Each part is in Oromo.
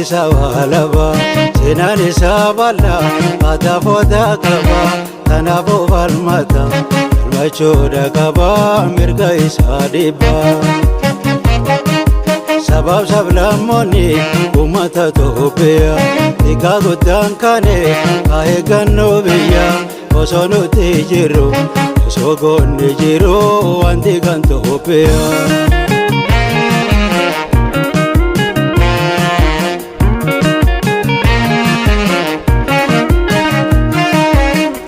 Sawalaba senani sabala atafoda kaba tanabo balmata almachoda kaba mirga isadiba sabab sablamoni umata topea ikagudan kane aegano biya osono tijiro osogone jiro andigan topea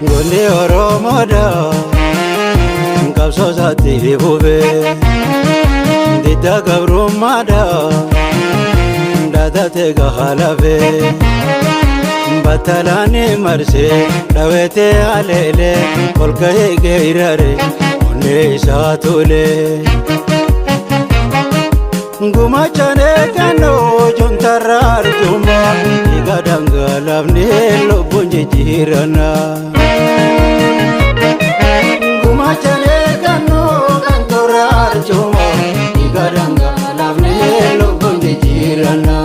Goli Oromoda Kapso Sati Bube Dita Gabrumada Dada Tega Halave Batalani Marse Dawete Alele Polkahe Geirare One Satule Gumachane Kano Juntarar Juma Igadanga Lavne Lobunji Jirana Gumachane Kano Kantorar Juma Igadanga Lavne Lobunji Jirana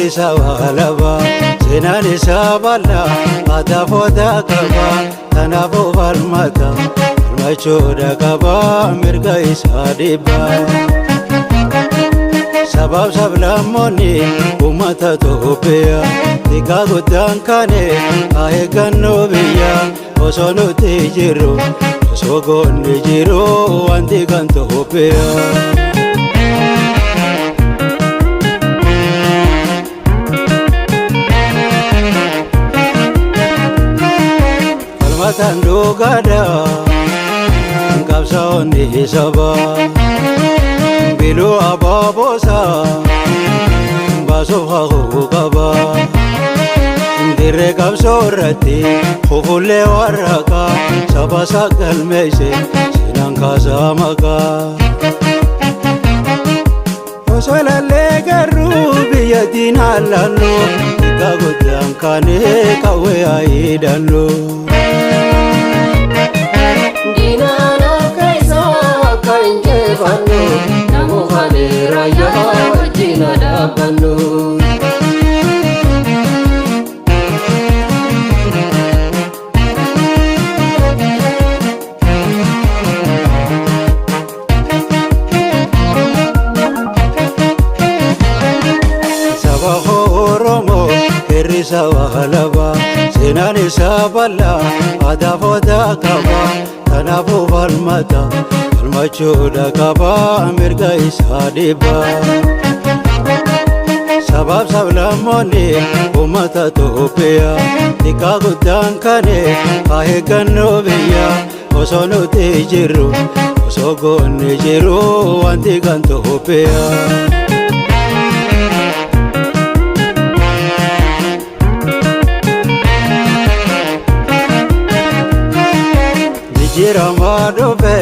Sawalaba senani sabala atafoda kaba tanabo balmata almachoda kaba mirga isadiba sabab sablamoni umata topea ikagudan kane aegano biya osono tijiro osogone jiro andigan topea Tando gada Kapsa ni saba Bilu ababosa Baso hagu kaba Dire kapso rati Khufule waraka Saba sakal meise Sinang kasamaka Osola legaru Biyadina lano Ikagudan kane kawe aidano Dinana kaisa kainje banu namu hale raya jina dabanu Sabaho Oromo Sawalaba senani sabala atafoda kaba tanabo balmata almachoda kaba mirga isadiba sabab sablamoni umata topea ikagudan kane aegano biya osono tijiro osogone jiro andigan topea Jiramado be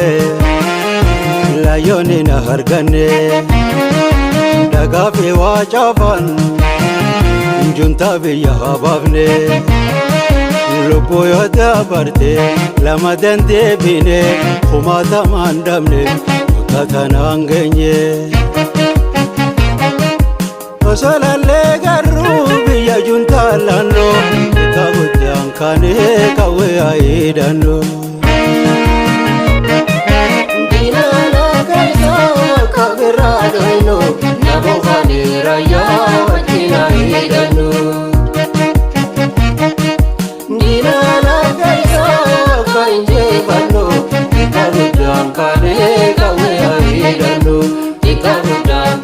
la yoni na hargane daga pe wajaban junta be yahabne lupo yoda barte lama dende bine khumata mandamne utatanangenye osala le garu be junta lano kagudan kane kawe aidano Kagerado namo hale raya jina idanu Dinana kaisa kainje banu ikagudan kane kawe idanu ikagudan